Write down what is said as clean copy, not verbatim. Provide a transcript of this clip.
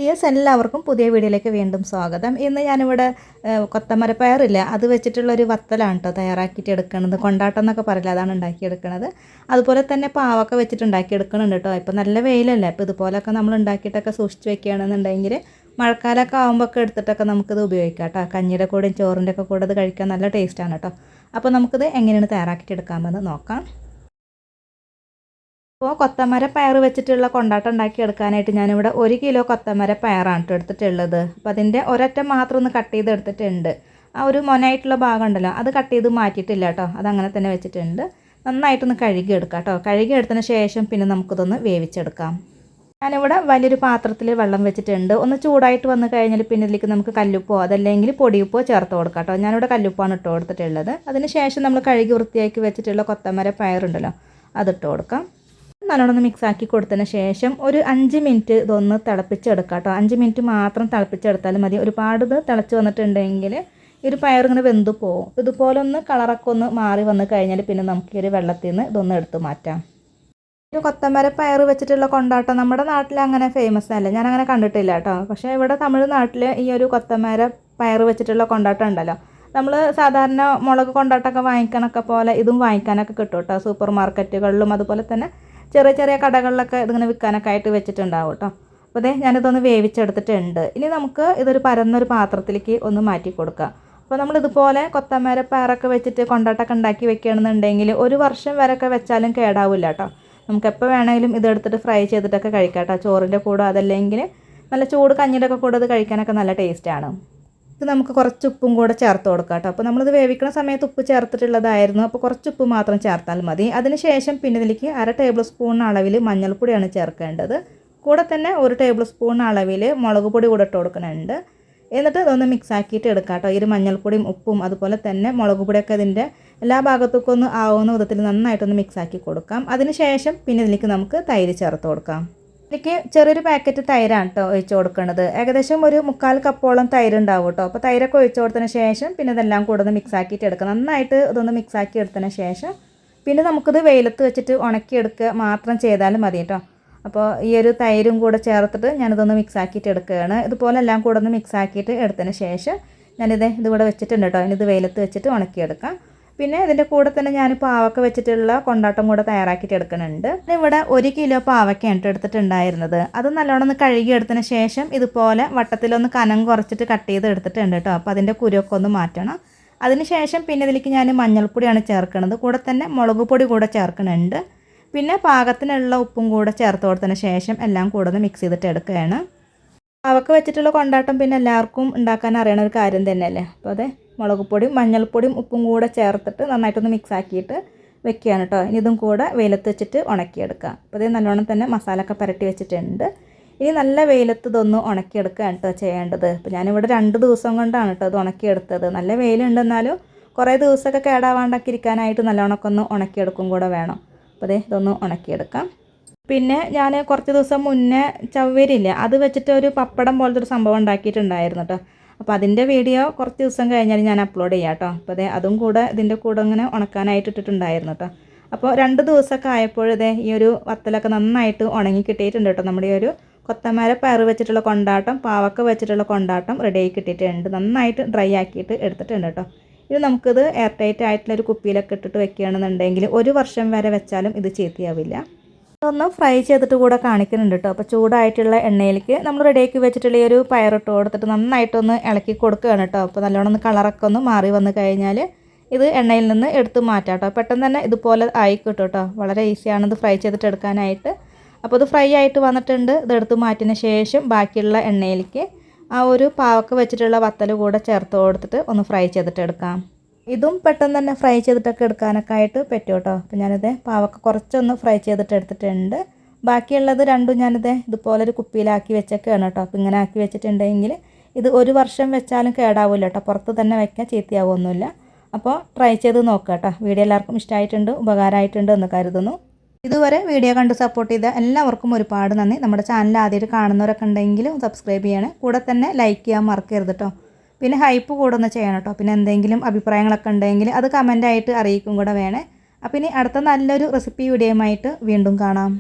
Yes, എല്ലാവർക്കും പുതിയ വീഡിയോയിലേക്ക് വീണ്ടും സ്വാഗതം. ഇന്ന് ഞാനിവിടെ കൊത്തമരപ്പയറില്ല അത് വെച്ചിട്ടുള്ളൊരു വത്തലാണ് കേട്ടോ തയ്യാറാക്കിയിട്ട് എടുക്കുന്നത്. കൊണ്ടാട്ടം എന്നൊക്കെ പറയില്ല, അതാണ് ഉണ്ടാക്കിയെടുക്കുന്നത്. അതുപോലെ തന്നെ പാവൊക്കെ വെച്ചിട്ട് ഉണ്ടാക്കിയെടുക്കുന്നുണ്ട് കേട്ടോ. ഇപ്പോൾ നല്ല വെയിലല്ലേ, അപ്പോൾ ഇതുപോലൊക്കെ നമ്മൾ ഉണ്ടാക്കിയിട്ടൊക്കെ സൂക്ഷിച്ച് വെക്കുകയാണെന്നുണ്ടെങ്കിൽ മഴക്കാലമൊക്കെ ആകുമ്പോഴൊക്കെ എടുത്തിട്ടൊക്കെ നമുക്കിത് ഉപയോഗിക്കാം കേട്ടോ. കഞ്ഞിയുടെ കൂടെയും ചോറിൻ്റെ ഒക്കെ കൂടെ ഇത് കഴിക്കാൻ നല്ല ടേസ്റ്റാണ് കേട്ടോ. അപ്പോൾ നമുക്കിത് എങ്ങനെയാണ് തയ്യാറാക്കിയിട്ട് എടുക്കാമെന്ന് നോക്കാം. ഇപ്പോൾ കൊത്തമര പയർ വെച്ചിട്ടുള്ള കൊണ്ടാട്ടം ഉണ്ടാക്കിയെടുക്കാനായിട്ട് ഞാനിവിടെ 1 കിലോ കൊത്തമര പയറാണ് കേട്ടോ എടുത്തിട്ടുള്ളത്. അപ്പോൾ അതിൻ്റെ ഒരറ്റം മാത്രം ഒന്ന് കട്ട് ചെയ്ത് എടുത്തിട്ടുണ്ട്. ആ ഒരു മൊനായിട്ടുള്ള ഭാഗം ഉണ്ടല്ലോ, അത് കട്ട് ചെയ്ത് മാറ്റിയിട്ടില്ല കേട്ടോ, അതങ്ങനെ തന്നെ വെച്ചിട്ടുണ്ട്. നന്നായിട്ടൊന്ന് കഴുകി എടുക്കാം കേട്ടോ. കഴുകി എടുത്തതിന് ശേഷം പിന്നെ നമുക്കിതൊന്ന് വേവിച്ചെടുക്കാം. ഞാനിവിടെ വലിയൊരു പാത്രത്തിൽ വെള്ളം വെച്ചിട്ടുണ്ട്. ഒന്ന് ചൂടായിട്ട് വന്നു കഴിഞ്ഞാൽ പിന്നെ ഇതിലേക്ക് നമുക്ക് കല്ലുപ്പോ അതല്ലെങ്കിൽ പൊടിയുപ്പോ ചേർത്ത് കൊടുക്കാം കേട്ടോ. ഞാനിവിടെ കല്ലുപ്പാണ് ഇട്ട് കൊടുത്തിട്ടുള്ളത്. അതിന് ശേഷം നമ്മൾ കഴുകി വൃത്തിയാക്കി വെച്ചിട്ടുള്ള കൊത്തമര പയറുണ്ടല്ലോ, അതിട്ട് കൊടുക്കാം. നല്ലോണം മിക്സ് ആക്കി കൊടുത്തതിന് ശേഷം ഒരു 5 മിനിറ്റ് ഇതൊന്ന് തിളപ്പിച്ചെടുക്കാം കേട്ടോ. 5 മിനിറ്റ് മാത്രം തിളപ്പിച്ചെടുത്താലും മതി. ഒരുപാട് ഇത് തിളച്ച് വന്നിട്ടുണ്ടെങ്കിൽ ഈ ഒരു പയറിങ്ങനെ വെന്ത് പോകും. ഇതുപോലെ ഒന്ന് കളറൊക്കെ ഒന്ന് മാറി വന്നു കഴിഞ്ഞാൽ പിന്നെ നമുക്ക് ഈ ഒരു വെള്ളത്തിൽ നിന്ന് ഇതൊന്ന് എടുത്ത് മാറ്റാം. ഒരു കൊത്തമര പയർ വെച്ചിട്ടുള്ള കൊണ്ടാട്ടം നമ്മുടെ നാട്ടിൽ അങ്ങനെ ഫേമസ് അല്ല, ഞാൻ അങ്ങനെ കണ്ടിട്ടില്ല കേട്ടോ. പക്ഷേ ഇവിടെ തമിഴ്നാട്ടിൽ ഈ ഒരു കൊത്തമര പയർ വെച്ചിട്ടുള്ള കൊണ്ടാട്ടം ഉണ്ടല്ലോ, നമ്മൾ സാധാരണ മുളക് കൊണ്ടാട്ടമൊക്കെ വാങ്ങിക്കാനൊക്കെ പോലെ ഇതും വാങ്ങിക്കാനൊക്കെ കിട്ടും കേട്ടോ. സൂപ്പർ മാർക്കറ്റുകളിലും അതുപോലെ തന്നെ ചെറിയ ചെറിയ കടകളിലൊക്കെ ഇതിങ്ങനെ വിൽക്കാനൊക്കെ ആയിട്ട് വെച്ചിട്ടുണ്ടാവും കേട്ടോ. അപ്പോൾ അതെ ഞാനിതൊന്ന് വേവിച്ചെടുത്തിട്ടുണ്ട്. ഇനി നമുക്ക് ഇതൊരു പരന്നൊരു പാത്രത്തിലേക്ക് ഒന്ന് മാറ്റി കൊടുക്കാം. അപ്പോൾ നമ്മളിതുപോലെ കൊത്തമര പയറൊക്കെ വെച്ചിട്ട് കൊണ്ടാട്ടമൊക്കെ ഉണ്ടാക്കി വെക്കുകയാണെന്നുണ്ടെങ്കിൽ 1 വർഷം വരെയൊക്കെ വെച്ചാലും കേടാവില്ല കേട്ടോ. നമുക്ക് എപ്പോൾ വേണമെങ്കിലും ഇതെടുത്തിട്ട് ഫ്രൈ ചെയ്തിട്ടൊക്കെ കഴിക്കാം കേട്ടോ. ചോറിൻ്റെ കൂടെ അതല്ലെങ്കിൽ നല്ല ചൂട് കഞ്ഞിയുടെ ഒക്കെ കൂടെ ഇത് കഴിക്കാനൊക്കെ നല്ല ടേസ്റ്റാണ്. ഇത് നമുക്ക് കുറച്ച് ഉപ്പും കൂടെ ചേർത്ത് കൊടുക്കാം കേട്ടോ. അപ്പോൾ നമ്മളിത് വേവിക്കുന്ന സമയത്ത് ഉപ്പ് ചേർത്തിട്ടുള്ളതായിരുന്നു, അപ്പോൾ കുറച്ച് ഉപ്പ് മാത്രം ചേർത്താൽ മതി. അതിന് ശേഷം പിന്നെ ഇതിലേക്ക് 1/2 ടേബിൾ സ്പൂൺ അളവിൽ മഞ്ഞൾപ്പൊടിയാണ് ചേർക്കേണ്ടത്. കൂടെ തന്നെ 1 ടേബിൾ സ്പൂൺ അളവിൽ മുളക് പൊടി കൂടെ ഇട്ട് കൊടുക്കുന്നുണ്ട്. എന്നിട്ട് ഇതൊന്ന് മിക്സ് ആക്കിയിട്ട് എടുക്കാം കേട്ടോ. ഈ മഞ്ഞൾപ്പൊടിയും ഉപ്പും അതുപോലെ തന്നെ മുളക് പൊടിയൊക്കെ ഇതിൻ്റെ എല്ലാ ഭാഗത്തേക്കും ഒന്ന് ആവുന്ന വിധത്തിൽ നന്നായിട്ടൊന്ന് മിക്സ് ആക്കി കൊടുക്കാം. അതിന് ശേഷം പിന്നെ ഇതിലേക്ക് നമുക്ക് തൈര് ചേർത്ത് കൊടുക്കാം. ഇതിലേക്ക് ചെറിയൊരു പാക്കറ്റ് തൈരാണ് കേട്ടോ ഒഴിച്ച് കൊടുക്കുന്നത്. ഏകദേശം ഒരു 1/4 കപ്പോളം തൈര് ഉണ്ടാവും കേട്ടോ. അപ്പോൾ തൈരൊക്കെ ഒഴിച്ച് കൊടുത്തതിന് ശേഷം പിന്നെ ഇതെല്ലാം കൂടെ ഒന്ന് മിക്സ് ആക്കിയിട്ട് എടുക്കുക. നന്നായിട്ട് ഇതൊന്ന് മിക്സ് ആക്കി എടുത്തതിന് ശേഷം പിന്നെ നമുക്കിത് വെയിലത്ത് വെച്ചിട്ട് ഉണക്കിയെടുക്കുക മാത്രം ചെയ്താലും മതി കേട്ടോ. അപ്പോൾ ഈ ഒരു തൈരും കൂടെ ചേർത്തിട്ട് ഞാനിതൊന്ന് മിക്സ് ആക്കിയിട്ട് എടുക്കുകയാണ്. ഇതുപോലെ എല്ലാം കൂടെ ഒന്ന് മിക്സ് ആക്കിയിട്ട് എടുത്തതിന് ശേഷം ഇതിവിടെ വെച്ചിട്ടുണ്ട് കേട്ടോ. ഇനി ഇത് വെയിലത്ത് വെച്ചിട്ട് ഉണക്കിയെടുക്കാം. പിന്നെ ഇതിൻ്റെ കൂടെ തന്നെ ഞാൻ പാവക്ക വെച്ചിട്ടുള്ള കൊണ്ടാട്ടം കൂടെ തയ്യാറാക്കിയിട്ട് എടുക്കുന്നുണ്ട്. ഇവിടെ 1 കിലോ പാവക്കയാണ് എടുത്തിട്ടുണ്ടായിരുന്നത്. അത് നല്ലോണം ഒന്ന് കഴുകി എടുത്തതിന് ശേഷം ഇതുപോലെ വട്ടത്തിലൊന്ന് കനം കുറച്ചിട്ട് കട്ട് ചെയ്ത് എടുത്തിട്ടുണ്ട് കേട്ടോ. അപ്പോൾ അതിൻ്റെ കുരുവൊക്കെ ഒന്ന് മാറ്റണം. അതിന് ശേഷം പിന്നെ ഇതിലേക്ക് ഞാൻ മഞ്ഞൾപ്പൊടിയാണ് ചേർക്കുന്നത്. കൂടെ തന്നെ മുളക് പൊടി കൂടെ ചേർക്കുന്നുണ്ട്. പിന്നെ പാകത്തിനുള്ള ഉപ്പും കൂടെ ചേർത്ത് കൊടുത്തതിന് ശേഷം എല്ലാം കൂടെ ഒന്ന് മിക്സ് ചെയ്തിട്ട് എടുക്കുകയാണ്. പാവക്ക വെച്ചിട്ടുള്ള കൊണ്ടാട്ടം പിന്നെ എല്ലാവർക്കും ഉണ്ടാക്കാൻ അറിയണ ഒരു കാര്യം തന്നെയല്ലേ. അപ്പോൾ അതെ മുളക് പൊടിയും മഞ്ഞൾപ്പൊടിയും ഉപ്പും കൂടെ ചേർത്തിട്ട് നന്നായിട്ടൊന്ന് മിക്സ് ആക്കിയിട്ട് വെക്കുകയാണ് കേട്ടോ. ഇനി ഇതും കൂടെ വെയിലത്ത് വെച്ചിട്ട് ഉണക്കിയെടുക്കുക. അപ്പോൾ ഇത് നല്ലോണം തന്നെ മസാലയൊക്കെ പുരട്ടി വെച്ചിട്ടുണ്ട്. ഇനി നല്ല വെയിലത്ത് ഇതൊന്ന് ഉണക്കിയെടുക്കുകയാണ് കേട്ടോ ചെയ്യേണ്ടത്. അപ്പോൾ ഞാനിവിടെ 2 ദിവസം കൊണ്ടാണ് കേട്ടോ ഇത് ഉണക്കിയെടുത്തത്. നല്ല വെയിലുണ്ടെന്നാലും കുറേ ദിവസമൊക്കെ കേടാവാണ്ടൊക്കെ ഇരിക്കാനായിട്ട് നല്ലോണമൊക്കെ ഒന്ന് ഉണക്കിയെടുക്കും കൂടെ വേണം. അപ്പോൾ അതെ ഇതൊന്ന് ഉണക്കിയെടുക്കാം. പിന്നെ ഞാൻ കുറച്ച് ദിവസം മുന്നേ ചവ്വരില്ല അത് വെച്ചിട്ട് ഒരു പപ്പടം പോലത്തെ ഒരു സംഭവം ഉണ്ടാക്കിയിട്ടുണ്ടായിരുന്നു കേട്ടോ. അപ്പോൾ അതിൻ്റെ വീഡിയോ കുറച്ച് ദിവസം കഴിഞ്ഞാൽ ഞാൻ അപ്ലോഡ് ചെയ്യാം കേട്ടോ. അപ്പോൾ അതെ അതും കൂടെ ഇതിൻ്റെ കൂടെ ഇങ്ങനെ ഉണക്കാനായിട്ട് ഇട്ടിട്ടുണ്ടായിരുന്നു കേട്ടോ. അപ്പോൾ 2 ദിവസമൊക്കെ ആയപ്പോഴതേ ഈ ഒരു വത്തലൊക്കെ നന്നായിട്ട് ഉണങ്ങി കിട്ടിയിട്ടുണ്ട് കേട്ടോ. നമ്മുടെ ഈ ഒരു കൊത്തമര പയർ വെച്ചിട്ടുള്ള കൊണ്ടാട്ടം പാവക്ക വെച്ചിട്ടുള്ള കൊണ്ടാട്ടം റെഡി ആയി കിട്ടിയിട്ടുണ്ട്. നന്നായിട്ട് ഡ്രൈ ആക്കിയിട്ട് എടുത്തിട്ടുണ്ട് കേട്ടോ. ഇത് നമുക്കിത് എയർ ടൈറ്റ് ആയിട്ടുള്ളൊരു കുപ്പിയിലൊക്കെ ഇട്ടിട്ട് വെക്കുകയാണെന്നുണ്ടെങ്കിൽ 1 വർഷം വരെ വെച്ചാലും ഇത് ചീത്തയാവില്ല. ഒന്ന് ഫ്രൈ ചെയ്തിട്ട് കൂടെ കാണിക്കുന്നുണ്ട് കേട്ടോ. അപ്പോൾ ചൂടായിട്ടുള്ള എണ്ണയിലേക്ക് നമ്മൾ റെഡിയാക്കി വെച്ചിട്ടുള്ള ഈ ഒരു പയറിട്ട് കൊടുത്തിട്ട് നന്നായിട്ടൊന്ന് ഇളക്കി കൊടുക്കുകയാണ് കേട്ടോ. അപ്പോൾ നല്ലോണം ഒന്ന് കളറൊക്കെ ഒന്ന് മാറി വന്നു കഴിഞ്ഞാൽ ഇത് എണ്ണയിൽ നിന്ന് എടുത്ത് മാറ്റാം കേട്ടോ. പെട്ടെന്ന് തന്നെ ഇതുപോലെ ആയി കിട്ടും കേട്ടോ. വളരെ ഈസിയാണ് ഇത് ഫ്രൈ ചെയ്തിട്ട് എടുക്കാനായിട്ട്. അപ്പോൾ ഇത് ഫ്രൈ ആയിട്ട് വന്നിട്ടുണ്ട്. ഇതെടുത്ത് മാറ്റിയതിന് ശേഷം ബാക്കിയുള്ള എണ്ണയിലേക്ക് ആ ഒരു പാവക്ക വെച്ചിട്ടുള്ള വത്തൽ കൂടെ ചേർത്ത് കൊടുത്തിട്ട് ഒന്ന് ഫ്രൈ ചെയ്തിട്ട് എടുക്കാം. ഇതും പെട്ടെന്ന് തന്നെ ഫ്രൈ ചെയ്തിട്ടൊക്കെ എടുക്കാനൊക്കെ ആയിട്ട് പറ്റും കേട്ടോ. അപ്പോൾ ഞാനിത് പാവക്ക കുറച്ചൊന്ന് ഫ്രൈ ചെയ്തിട്ട് എടുത്തിട്ടുണ്ട്. ബാക്കിയുള്ളത് രണ്ടും ഞാനിത് ഇതുപോലെ ഒരു കുപ്പിയിലാക്കി വെച്ചൊക്കെയാണ് കേട്ടോ. അപ്പോൾ ഇങ്ങനെ ആക്കി വെച്ചിട്ടുണ്ടെങ്കിൽ ഇത് 1 വർഷം വെച്ചാലും കേടാവില്ല കേട്ടോ. പുറത്ത് തന്നെ വെക്കാൻ ചീത്തയാവൊന്നുമില്ല. അപ്പോൾ ട്രൈ ചെയ്ത് നോക്കുക കേട്ടോ. വീഡിയോ എല്ലാവർക്കും ഇഷ്ടമായിട്ടുണ്ട്, ഉപകാരമായിട്ടുണ്ട് എന്ന് കരുതുന്നു. ഇതുവരെ വീഡിയോ കണ്ട് സപ്പോർട്ട് ചെയ്ത എല്ലാവർക്കും ഒരുപാട് നന്ദി. നമ്മുടെ ചാനൽ ആദ്യമായിട്ട് കാണുന്നവരൊക്കെ ഉണ്ടെങ്കിൽ സബ്സ്ക്രൈബ് ചെയ്യണേ. കൂടെ തന്നെ ലൈക്ക് ചെയ്യാൻ മറക്കരുത് കേട്ടോ. പിന്നെ ഹൈപ്പ് കൂടെ ഒന്ന് ചെയ്യണം കേട്ടോ. പിന്നെ എന്തെങ്കിലും അഭിപ്രായങ്ങളൊക്കെ ഉണ്ടെങ്കിൽ അത് കമൻ്റായിട്ട് അറിയിക്കും കൂടെ വേണേ. അപ്പോൾ ഇനി അടുത്ത നല്ലൊരു റെസിപ്പി വീഡിയോയുമായിട്ട് വീണ്ടും കാണാം.